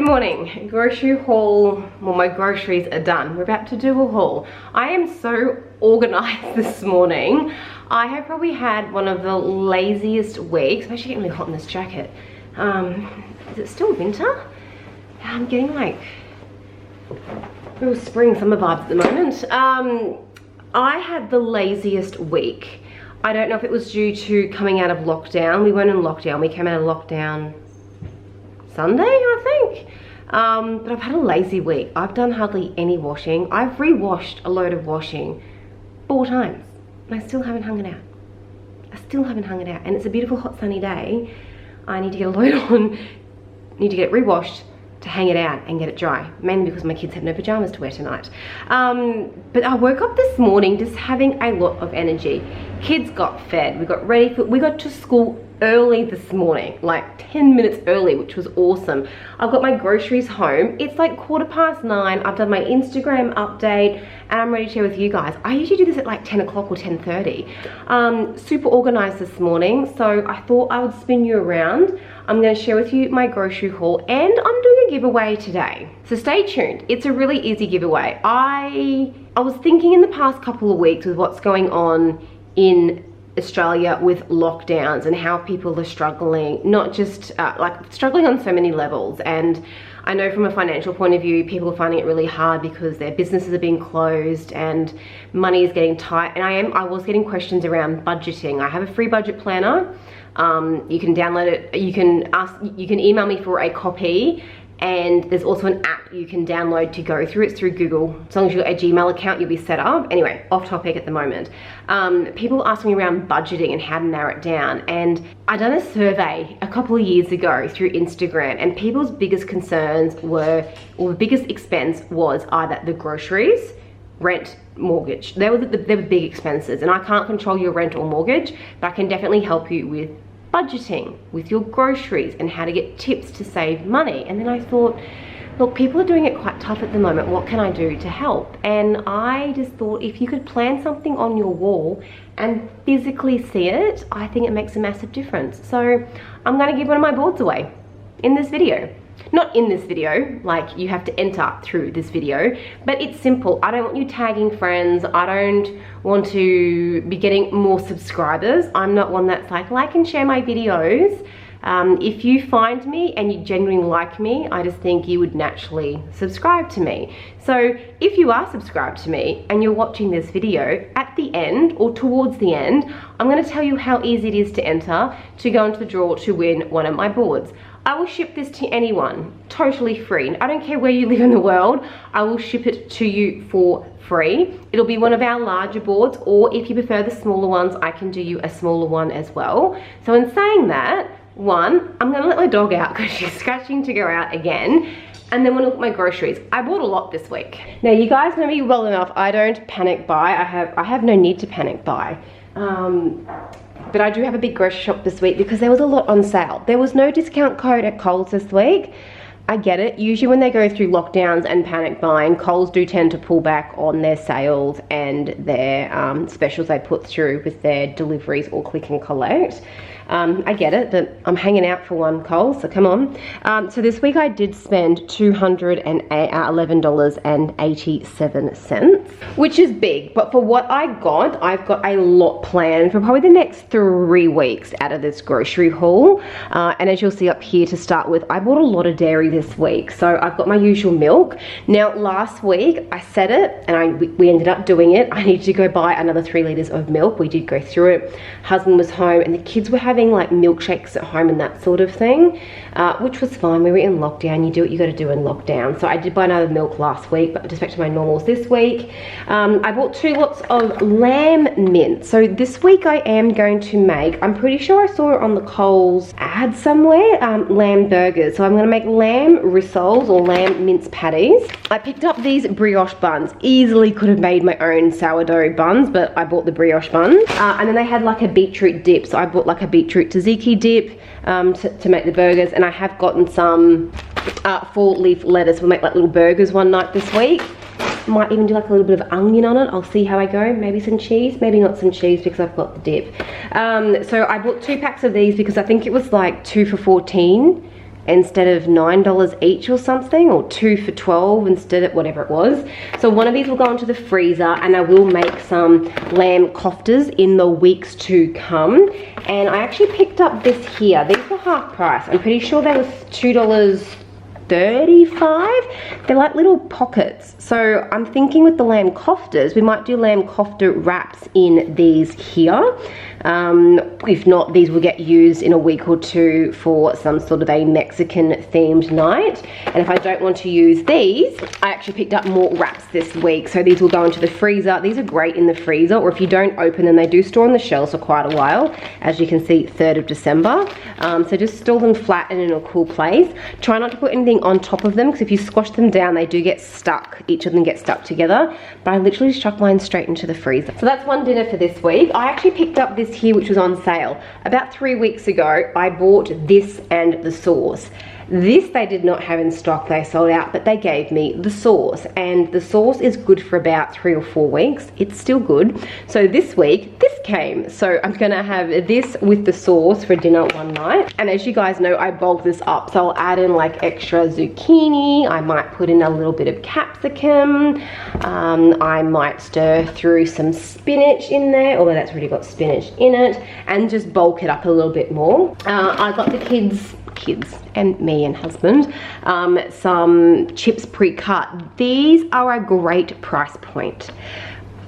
morning. Grocery haul. Well, my groceries are done. We're about to do a haul. I am so organized this morning. I have probably had one of the laziest weeks. I'm actually getting really hot in this jacket. Is it still winter? I'm getting like real spring summer vibes at the moment. I had the laziest week. I don't know if it was due to coming out of lockdown. We weren't in lockdown. We came out of lockdown Sunday, I think. But I've had a lazy week. I've done hardly any washing. I've re-washed a load of washing 4 times and I still haven't hung it out. And it's a beautiful hot sunny day. I need to get a load on, need to get it re-washed to hang it out and get it dry, mainly because my kids have no pajamas to wear tonight. But I woke up this morning just having a lot of energy. Kids got fed, we got ready for, we got to school early this morning, like 10 minutes early, which was awesome. I've got my groceries home. It's like 9:15. I've done my Instagram update and I'm ready to share with you guys. I usually do this at like 10 o'clock or 10:30. Super organized this morning, so I thought I would spin you around. I'm going to share with you my grocery haul and I'm doing a giveaway today. So stay tuned. It's a really easy giveaway. I was thinking in the past couple of weeks with what's going on in Australia with lockdowns and how people are struggling, not just like struggling on so many levels. And I know from a financial point of view, people are finding it really hard because their businesses are being closed and money is getting tight. And I was getting questions around budgeting. I have a free budget planner. You can download it. You can email me for a copy. And there's also an app you can download to go through. It's through Google. As long as you've got a Gmail account, you'll be set up. Anyway, off topic at the moment. People ask me around budgeting and how to narrow it down. And I done a survey a couple of years ago through Instagram, and people's biggest concerns were, or the biggest expense was either the groceries, rent, mortgage. They were big expenses, and I can't control your rent or mortgage, but I can definitely help you with budgeting, with your groceries, and how to get tips to save money. And then I thought, look, people are doing it quite tough at the moment. What can I do to help? And I just thought if you could plan something on your wall and physically see it, I think it makes a massive difference. So I'm going to give one of my boards away in this video. Not in this video, like you have to enter through this video, but it's simple. I don't want you tagging friends. I don't want to be getting more subscribers. I'm not one that's like and share my videos. If you find me and you genuinely like me, I just think you would naturally subscribe to me. So if you are subscribed to me and you're watching this video, at the end or towards the end, I'm going to tell you how easy it is to enter to go into the draw to win one of my boards. I will ship this to anyone, totally free. I don't care where you live in the world, I will ship it to you for free. It'll be one of our larger boards, or if you prefer the smaller ones, I can do you a smaller one as well. So in saying that, one, I'm gonna let my dog out because she's scratching to go out again. And then we'll look at my groceries. I bought a lot this week. Now you guys know me well enough, I don't panic buy. I have no need to panic buy. But I do have a big grocery shop this week because there was a lot on sale. There was no discount code at Coles this week. I get it. Usually when they go through lockdowns and panic buying, Coles do tend to pull back on their sales and their specials they put through with their deliveries or click and collect. I get it, but I'm hanging out for one, Coles, so come on. So this week I did spend $211.87, which is big, but for what I've got a lot planned for probably the next 3 weeks out of this grocery haul. And as you'll see up here to start with, I bought a lot of dairy this week. So I've got my usual milk. Now last week I said it and we ended up doing it. I needed to go buy another 3 liters of milk. We did go through it. Husband was home and the kids were having like milkshakes at home and that sort of thing, which was fine. We were in lockdown. You do what you got to do in lockdown. So I did buy another milk last week, but just back to my normals this week. I bought 2 lots of lamb mince. So this week I am going to make, I'm pretty sure I saw it on the Coles ad somewhere, lamb burgers. So I'm going to make lamb rissoles or lamb mince patties. I picked up these brioche buns. Easily could have made my own sourdough buns, but I bought the brioche buns. And then they had like a beetroot dip. So I bought like a beetroot tzatziki dip to make the burgers. And I have gotten some 4-leaf lettuce. We'll make like little burgers one night this week. Might even do like a little bit of onion on it. I'll see how I go. Maybe some cheese, maybe not some cheese because I've got the dip. So I bought 2 packs of these because I think it was like 2 for $14. instead of $9 each or something, or 2 for $12 instead of whatever it was. So one of these will go into the freezer, and I will make some lamb koftas in the weeks to come. And I actually picked up this here. These were half price. I'm pretty sure they was $2.35. They're like little pockets. So I'm thinking with the lamb koftas, we might do lamb kofta wraps in these here. If not, these will get used in a week or two for some sort of a Mexican themed night. And if I don't want to use these, I actually picked up more wraps this week. So these will go into the freezer. These are great in the freezer, or if you don't open them, they do store on the shelves for quite a while. As you can see, 3rd of December. So just store them flat and in a cool place. Try not to put anything on top of them, because if you squash them down, they do get stuck. Each of them get stuck together. But I literally just chuck mine straight into the freezer. So that's one dinner for this week. I actually picked up this here, which was on sale. About 3 weeks ago, I bought this and the sauce. This they did not have in stock, they sold out, but they gave me the sauce, and the sauce is good for about 3 or 4 weeks. It's still good. So this week, this came. So I'm gonna have this with the sauce for dinner one night. And as you guys know, I bulk this up. So I'll add in like extra zucchini. I might put in a little bit of capsicum. I might stir through some spinach in there, although that's already got spinach in it, and just bulk it up a little bit more. I got the kids and me and husband some chips pre-cut. These are a great price point.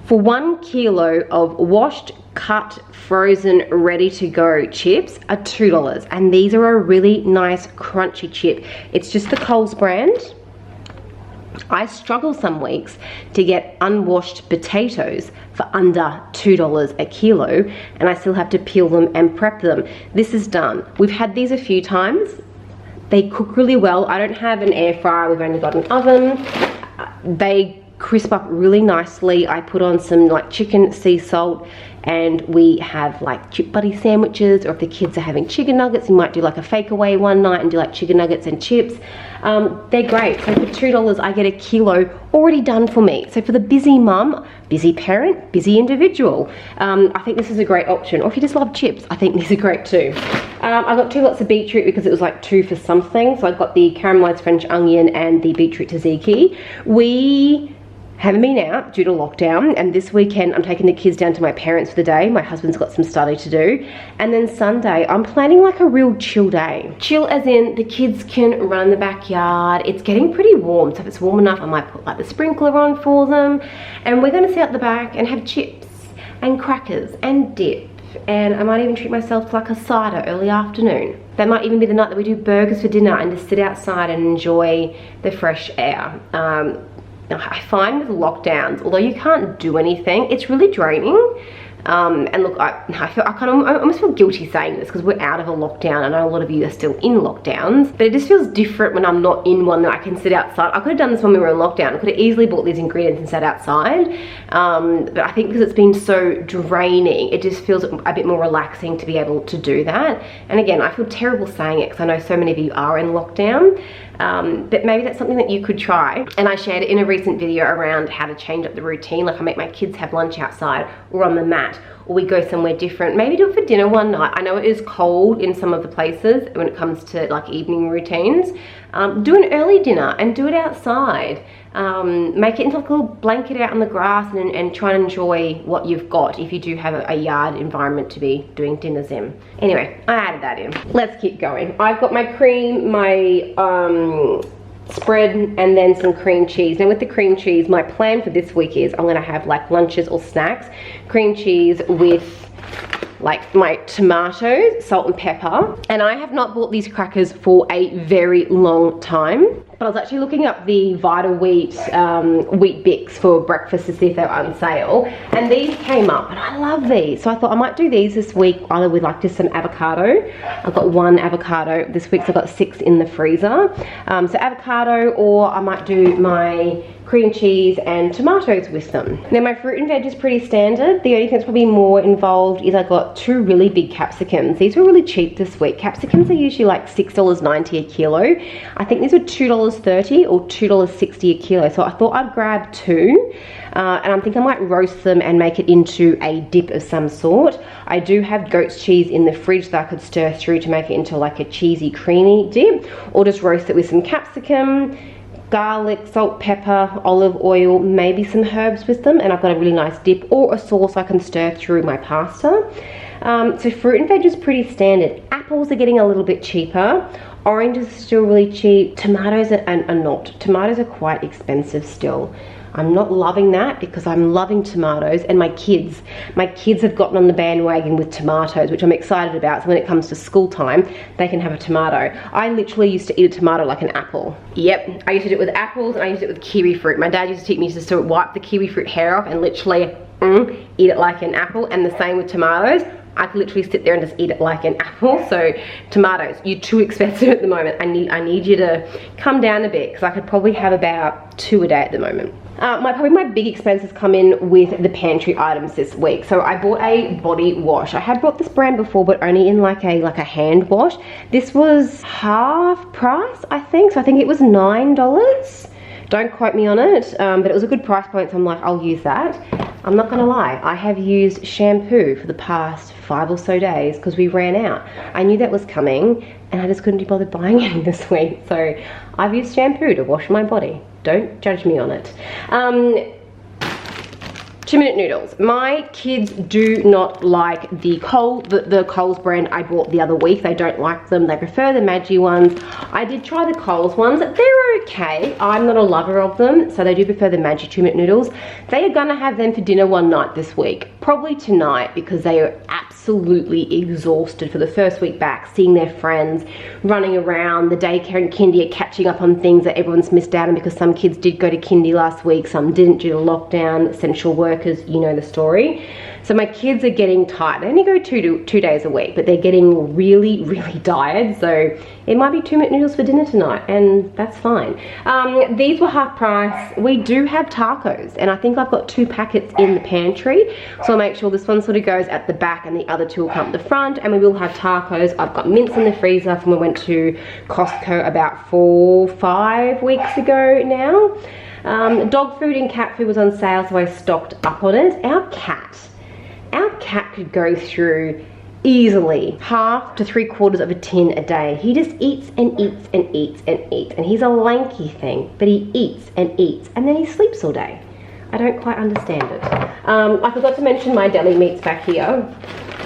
For 1 kilo of washed, cut, frozen, ready to go chips are $2, and these are a really nice crunchy chip. It's just the Coles brand. I struggle some weeks to get unwashed potatoes for under $2 a kilo, and I still have to peel them and prep them. This is done. We've had these a few times. They cook really well. I don't have an air fryer, we've only got an oven. They crisp up really nicely. I put on some like chicken sea salt, and we have like chip buddy sandwiches, or if the kids are having chicken nuggets, you might do like a fake away one night and do like chicken nuggets and chips. They're great. So for $2 I get a kilo already done for me. So for the busy mum, busy parent, busy individual, I think this is a great option. Or if you just love chips, I think these are great too. I got 2 lots of beetroot because it was like 2 for something. So I got the caramelized French onion and the beetroot tzatziki. We haven't been out due to lockdown, and this weekend I'm taking the kids down to my parents for the day. My husband's got some study to do, and then Sunday I'm planning like a real chill day. Chill as in the kids can run in the backyard. It's getting pretty warm, so if it's warm enough I might put like the sprinkler on for them, and we're gonna sit out the back and have chips and crackers and dip, and I might even treat myself to like a cider early afternoon. That might even be the night that we do burgers for dinner and just sit outside and enjoy the fresh air. I find with lockdowns, although you can't do anything, it's really draining. And look, I almost feel guilty saying this because we're out of a lockdown. I know a lot of you are still in lockdowns, but it just feels different when I'm not in one that I can sit outside. I could have done this when we were in lockdown. I could have easily bought these ingredients and sat outside. But I think because it's been so draining, it just feels a bit more relaxing to be able to do that. And again, I feel terrible saying it because I know so many of you are in lockdown. But maybe that's something that you could try. And I shared it in a recent video around how to change up the routine. Like I make my kids have lunch outside or on the mat, or we go somewhere different. Maybe do it for dinner one night. I know it is cold in some of the places when it comes to like evening routines. Do an early dinner and do it outside. Make it into like a little blanket out on the grass, and try and enjoy what you've got if you do have a yard environment to be doing dinners in. Anyway, I added that in. Let's keep going. I've got my cream, my spread, and then some cream cheese. Now with the cream cheese, my plan for this week is I'm gonna have like lunches or snacks, cream cheese with like my tomatoes, salt and pepper. And I have not bought these crackers for a very long time, but I was actually looking up the Vita Wheat Wheat Bix for breakfast to see if they were on sale, and these came up, and I love these. So I thought I might do these this week, either with like just some avocado. I've got 1 avocado this week, so I've got 6 in the freezer. So avocado, or I might do my cream cheese and tomatoes with them. Now my fruit and veg is pretty standard. The only thing that's probably more involved is I got 2 really big capsicums. These were really cheap this week. Capsicums are usually like $6.90 a kilo. I think these were $2 $2.30 or $2.60 a kilo. So I thought I'd grab two, and I think I might roast them and make it into a dip of some sort. I do have goat's cheese in the fridge that I could stir through to make it into like a cheesy, creamy dip, or just roast it with some capsicum, garlic, salt, pepper, olive oil, maybe some herbs with them, and I've got a really nice dip or a sauce I can stir through my pasta. So fruit and veg is pretty standard. Apples are getting a little bit cheaper. Oranges are still really cheap. Tomatoes are not. Tomatoes are quite expensive still. I'm not loving that because I'm loving tomatoes, and my kids have gotten on the bandwagon with tomatoes, which I'm excited about. So when it comes to school time, they can have a tomato. I literally used to eat a tomato like an apple. Yep, I used to do it with apples, and I used it with kiwi fruit. My dad used to teach me to just wipe the kiwi fruit hair off and literally eat it like an apple, and the same with tomatoes. I could literally sit there and just eat it like an apple. So tomatoes, you're too expensive at the moment. I need you to come down a bit, because I could probably have about 2 a day at the moment. Probably my big expenses come in with the pantry items this week. So I bought a body wash. I had bought this brand before, but only in like a hand wash. This was half price, I think. So I think it was $9. Don't quote me on it, but it was a good price point, so I'm like, I'll use that. I'm not gonna lie, I have used shampoo for the past 5 or so days because we ran out. I knew that was coming, and I just couldn't be bothered buying any this week. So I've used shampoo to wash my body. Don't judge me on it. 2-minute noodles. My kids do not like the Coles brand I bought the other week. They don't like them. They prefer the Maggi ones. I did try the Coles ones. They're okay. I'm not a lover of them, so they do prefer the Maggi 2-minute noodles. They are gonna have them for dinner one night this week. Probably tonight, because they are absolutely exhausted for the first week back, seeing their friends, running around. The daycare and kindy are catching up on things that everyone's missed out on, because some kids did go to kindy last week, some didn't due to lockdown, essential workers, you know the story. So my kids are getting tired. They only go two days a week, but they're getting really, really tired. So it might be 2-minute noodles for dinner tonight, and that's fine. These were half price. We do have tacos, and I think I've got 2 packets in the pantry. So I'll make sure this one sort of goes at the back and the other 2 will come at the front, and we will have tacos. I've got mince in the freezer from when we went to Costco about 4-5 weeks ago now. Dog food and cat food was on sale, so I stocked up on it. Our cat could go through easily 1/2 to 3/4 of a tin a day. He just eats and eats and eats and eats, and he's a lanky thing, but he eats, and then he sleeps all day. I don't quite understand it. I forgot to mention my deli meats back here.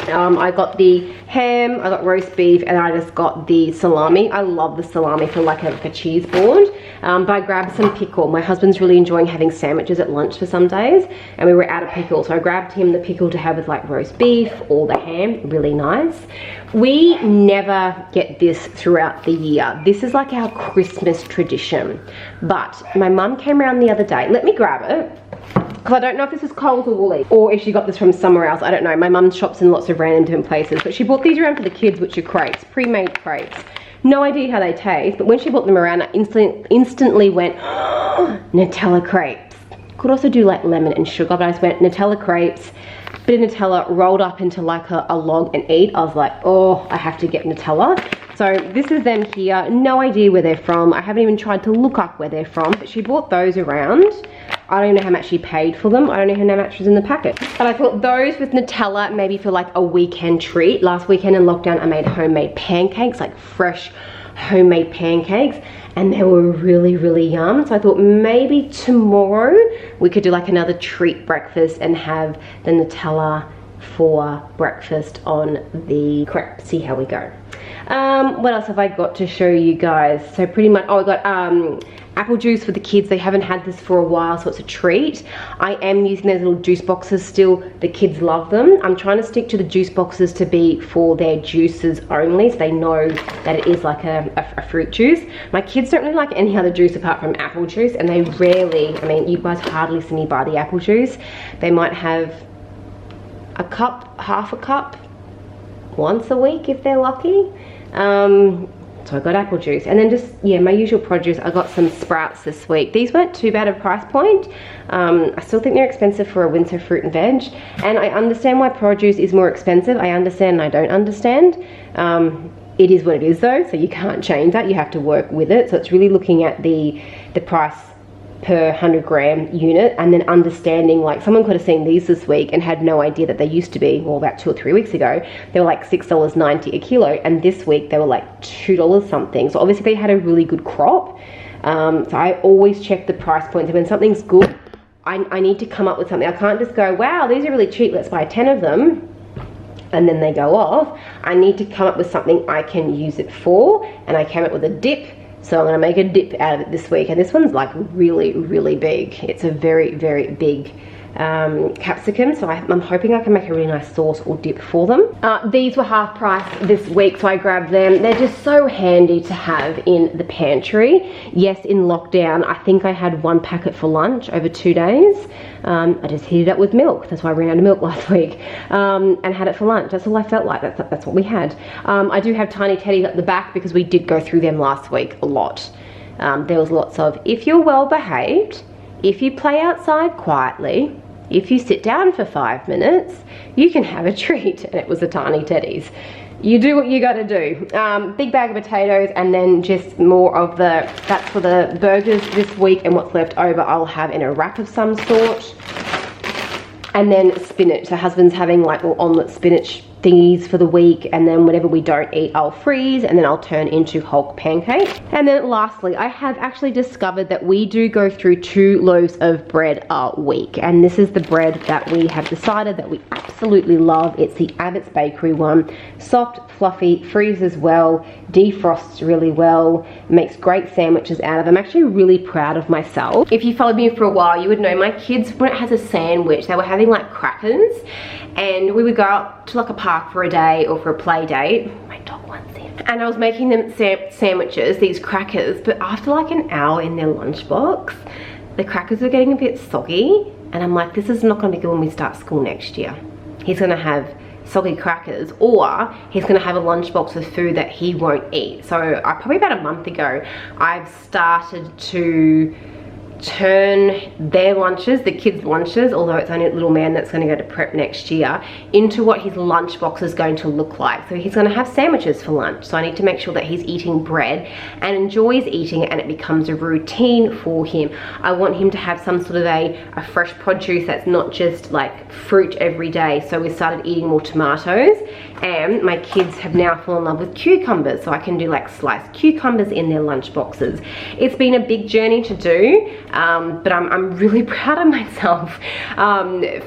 I got the ham, I got roast beef, and I just got the salami. I love the salami for like a cheese board. But I grabbed some pickle. My husband's really enjoying having sandwiches at lunch for some days, and we were out of pickle, so I grabbed him the pickle to have with like roast beef or the ham. Really nice. We never get this throughout the year. This is like our Christmas tradition. But my mum came around the other day. Let me grab it, because I don't know if this is Coles or Woolies, or if she got this from somewhere else. I don't know. My mum shops in lots of random different places, but she bought these around for the kids, which are crepes, pre-made crepes. No idea how they taste, but when she bought them around, I instantly went, oh, Nutella crepes. Could also do like lemon and sugar, but I just went Nutella crepes, bit of Nutella rolled up into like a log and eat. I was like, oh, I have to get Nutella. So this is them here. No idea where they're from. I haven't even tried to look up where they're from, but she bought those around. I don't even know how much she paid for them. I don't even know how much was in the packet. But I thought those with Nutella maybe for like a weekend treat. Last weekend in lockdown, I made homemade pancakes, like fresh homemade pancakes, and they were really, really yum. So I thought maybe tomorrow we could do like another treat breakfast and have the Nutella for breakfast on the crepe. See how we go. What else have I got to show you guys? So pretty much, oh, I got apple juice for the kids. They haven't had this for a while, so it's a treat. I am using those little juice boxes still. The kids love them. I'm trying to stick to the juice boxes to be for their juices only, so they know that it is like a fruit juice. My kids don't really like any other juice apart from apple juice, and they rarely, I mean, you guys hardly see me buy the apple juice. They might have a cup, half a cup, once a week if they're lucky. So I got apple juice, and then just, yeah, my usual produce. I got some sprouts this week. These weren't too bad a price point. I still think they're expensive for a winter fruit and veg, and I understand why produce is more expensive. I understand and I don't understand. It is what it is though, so you can't change that. You have to work with it. So it's really looking at the price per 100 gram unit, and then understanding, like, someone could have seen these this week and had no idea that they used to be, well, about 2 or 3 weeks ago, they were like $6.90 a kilo, and this week they were like $2 something. So obviously they had a really good crop. So I always check the price points, and when something's good, I need to come up with something. I can't just go, wow, these are really cheap, let's buy 10 of them, and then they go off. I need to come up with something I can use it for, and I came up with a dip. So I'm going to make a dip out of it this week, and this one's like really, really big. It's a very, very big capsicum, so I'm hoping I can make a really nice sauce or dip for them. These were half price this week, so I grabbed them. They're just so handy to have in the pantry. Yes, in lockdown, I think I had 1 packet for lunch over 2 days. I just heated it up with milk. That's why I ran out of milk last week, and had it for lunch. That's all I felt like. That's what we had. I do have tiny teddies at the back because we did go through them last week a lot. There was lots of, if you're well behaved, if you play outside quietly, if you sit down for 5 minutes, you can have a treat. And it was the tiny teddies. You do what you got to do. Big bag of potatoes, and then just more of that's for the burgers this week, and what's left over I'll have in a wrap of some sort. And then spinach. So husband's having like little omelette spinach thingies for the week, and then whatever we don't eat I'll freeze, and then I'll turn into Hulk pancake. And then lastly, I have actually discovered that we do go through 2 loaves of bread a week, and this is the bread that we have decided that we absolutely love. It's the Abbott's Bakery one. Soft, fluffy, freezes well, defrosts really well, makes great sandwiches out of them. I'm actually really proud of myself. If you followed me for a while, you would know my kids, when it has a sandwich, they were having like crackers, and we would go out to like a park for a day or for a play date. My dog wants in. And I was making them sandwiches, these crackers, but after like an hour in their lunchbox, the crackers were getting a bit soggy, and I'm like, this is not gonna be good when we start school next year. He's gonna have soggy crackers, or he's gonna have a lunchbox with food that he won't eat. So probably about a month ago, I've started to turn their lunches, the kids' lunches, although it's only a little man that's going to go to prep next year, into what his lunchbox is going to look like. So he's going to have sandwiches for lunch. So I need to make sure that he's eating bread and enjoys eating it, and it becomes a routine for him. I want him to have some sort of a fresh produce that's not just like fruit every day. So we started eating more tomatoes, and my kids have now fallen in love with cucumbers. So I can do like sliced cucumbers in their lunch boxes. It's been a big journey to do. But I'm really proud of myself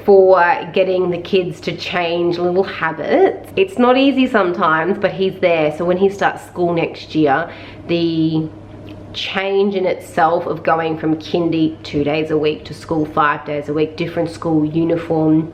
for getting the kids to change little habits. It's not easy sometimes, but he's there. So when he starts school next year, the change in itself of going from kindy 2 days a week to school 5 days a week, different school uniform,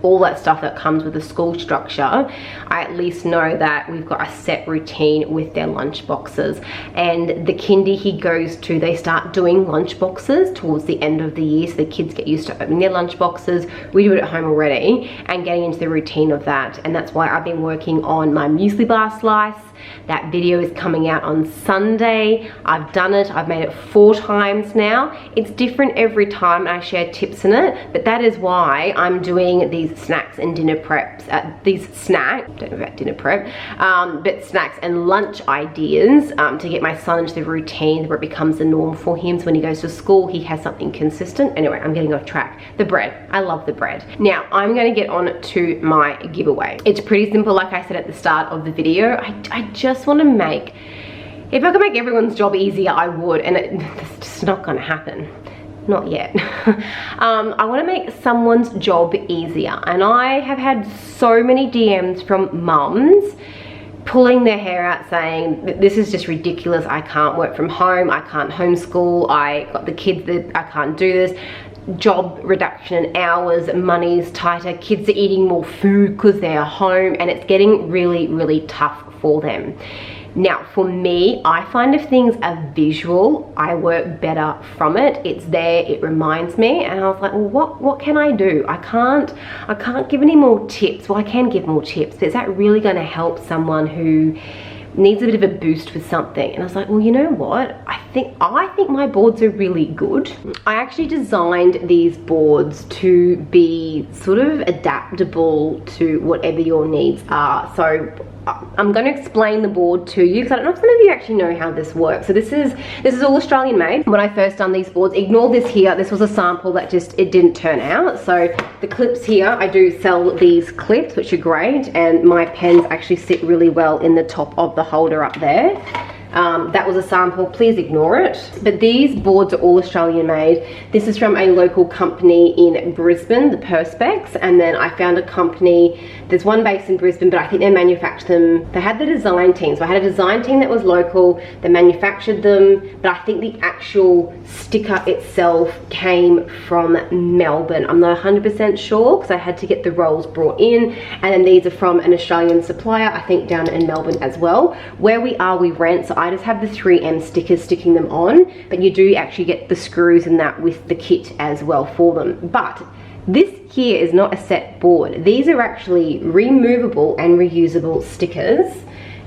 all that stuff that comes with the school structure, I at least know that we've got a set routine with their lunch boxes. And the kindy he goes to, they start doing lunch boxes towards the end of the year, so the kids get used to opening their lunch boxes. We do it at home already, and getting into the routine of that. And that's why I've been working on my muesli bar slice. That video is coming out on Sunday. I've done it, I've made it 4 times now. It's different every time, and I share tips in it, but that is why I'm doing these snacks and dinner preps, don't know about dinner prep, but snacks and lunch ideas to get my son into the routine where it becomes the norm for him. So when he goes to school, he has something consistent. Anyway, I'm getting off track. The bread, I love the bread. Now, I'm gonna get on to my giveaway. It's pretty simple, like I said at the start of the video. I just want to make, if I could make everyone's job easier, I would, and it's just not going to happen. Not yet. I want to make someone's job easier, and I have had so many DMs from mums pulling their hair out saying, this is just ridiculous, I can't work from home, I can't homeschool, I got the kids that I can't do this. Job reduction in hours, money's tighter, kids are eating more food because they're home, and it's getting really, really tough for them. Now, for me, I find if things are visual, I work better from it. It's there, it reminds me, and I was like, well, what can I do? I can't give any more tips. Well, I can give more tips, but is that really going to help someone who needs a bit of a boost with something? And I was like, well, you know what? I think my boards are really good. I actually designed these boards to be sort of adaptable to whatever your needs are. So I'm going to explain the board to you because I don't know if some of you actually know how this works. So this is all Australian made. When I first done these boards, ignore this here. This was a sample that it didn't turn out. So the clips here, I do sell these clips, which are great, and my pens actually sit really well in the top of the holder up there. That was a sample, please ignore it. But these boards are all Australian made. This is from a local company in Brisbane, the Perspex, and then I found a company, there's one based in Brisbane, but I think they manufacture them, they had the design team. So I had a design team that was local, they manufactured them, but I think the actual sticker itself came from Melbourne. I'm not 100% sure because I had to get the rolls brought in, and then these are from an Australian supplier, I think down in Melbourne as well. Where we are, we rent, so I just have the 3M stickers sticking them on, but you do actually get the screws and that with the kit as well for them. But this here is not a set board. These are actually removable and reusable stickers.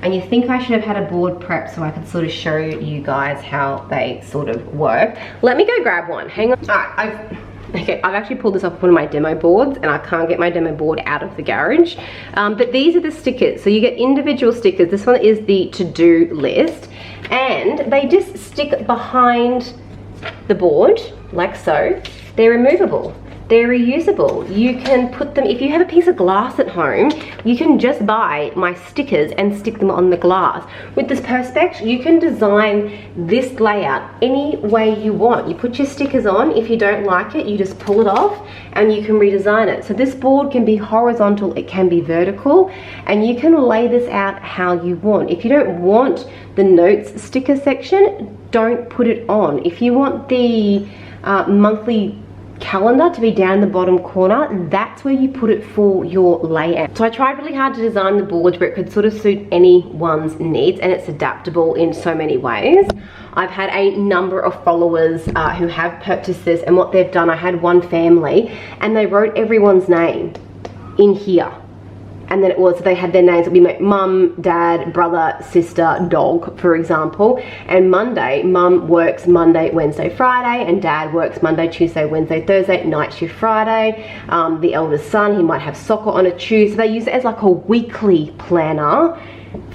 And you think I should have had a board prep so I could sort of show you guys how they sort of work. Let me go grab one, hang on. All right, I've actually pulled this off one of my demo boards and I can't get my demo board out of the garage. But these are the stickers. So you get individual stickers. This one is the to-do list. And they just stick behind the board, like so. They're removable. They're reusable. You can put them, if you have a piece of glass at home, you can just buy my stickers and stick them on the glass. With this Perspex, you can design this layout any way you want. You put your stickers on, if you don't like it, you just pull it off and you can redesign it. So this board can be horizontal, it can be vertical, and you can lay this out how you want. If you don't want the notes sticker section, don't put it on. If you want the monthly calendar to be down in the bottom corner, that's where you put it for your layout. So I tried really hard to design the boards where it could sort of suit anyone's needs, and it's adaptable in so many ways. I've had a number of followers who have purchased this, and what they've done, I had one family and they wrote everyone's name in here. And then it was, they had their names, it would be like mum, dad, brother, sister, dog, for example. And Monday, mum works Monday, Wednesday, Friday, and dad works Monday, Tuesday, Wednesday, Thursday, night shift Friday. The eldest son, he might have soccer on a Tuesday. They use it as like a weekly planner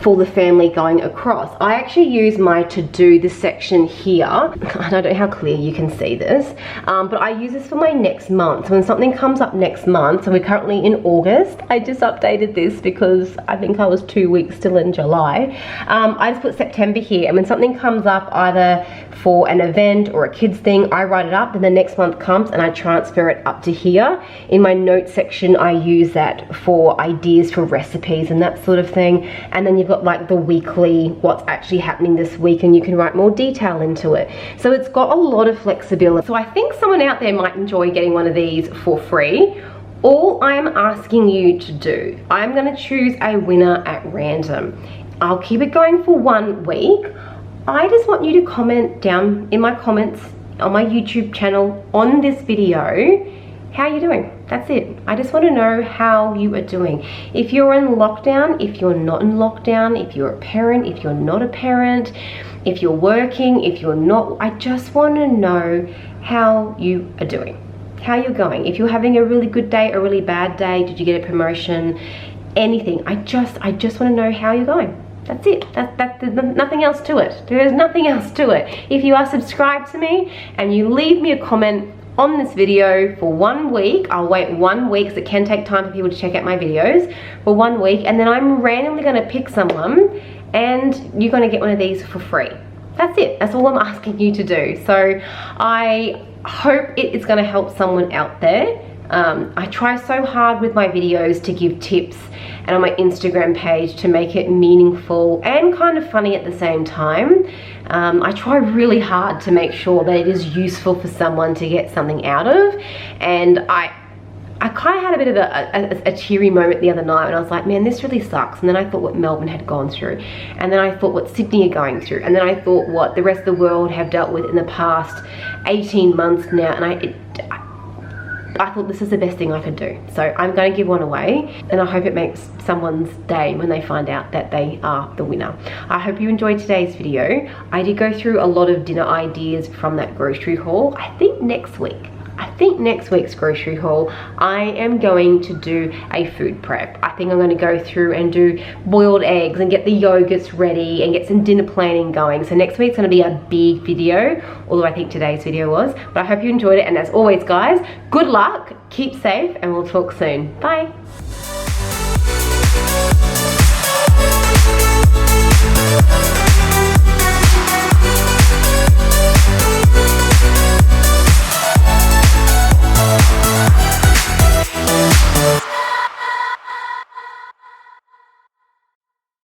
for the family going across. I actually use my to-do, this section here. I don't know how clear you can see this, but I use this for my next month. So when something comes up next month, so we're currently in August, I just updated this because I think I was 2 weeks still in July. I just put September here, and when something comes up either for an event or a kids thing, I write it up, then the next month comes and I transfer it up to here. In my notes section, I use that for ideas for recipes and that sort of thing. And then you've got like the weekly, what's actually happening this week, and you can write more detail into it. So it's got a lot of flexibility. So I think someone out there might enjoy getting one of these for free. All I'm asking you to do, I'm gonna choose a winner at random. I'll keep it going for 1 week. I just want you to comment down in my comments on my YouTube channel on this video how you're doing. That's it. I just want to know how you are doing. If you're in lockdown, if you're not in lockdown, if you're a parent, if you're not a parent, if you're working, if you're not, I just want to know how you are doing, how you're going. If you're having a really good day, a really bad day, did you get a promotion, anything. I just want to know how you're going. That's it. That's nothing else to it. There's nothing else to it. If you are subscribed to me and you leave me a comment on this video for 1 week, I'll wait 1 week because it can take time for people to check out my videos for 1 week, and then I'm randomly going to pick someone and you're going to get one of these for free. That's it. That's all I'm asking you to do. So I hope it is going to help someone out there. I try so hard with my videos to give tips and on my Instagram page to make it meaningful and kind of funny at the same time. I try really hard to make sure that it is useful for someone to get something out of, and I kind of had a bit of a teary moment the other night, and I was like, man, this really sucks. And then I thought what Melbourne had gone through, and then I thought what Sydney are going through, and then I thought what the rest of the world have dealt with in the past 18 months now, and I thought this is the best thing I could do. So I'm going to give one away, and I hope it makes someone's day when they find out that they are the winner. I hope you enjoyed today's video. I did go through a lot of dinner ideas from that grocery haul. I think next week I think next week's grocery haul, I am going to do a food prep. I think I'm going to go through and do boiled eggs and get the yogurts ready and get some dinner planning going. So next week's going to be a big video, although I think today's video was. But I hope you enjoyed it, and as always guys, good luck, keep safe, and we'll talk soon. Bye.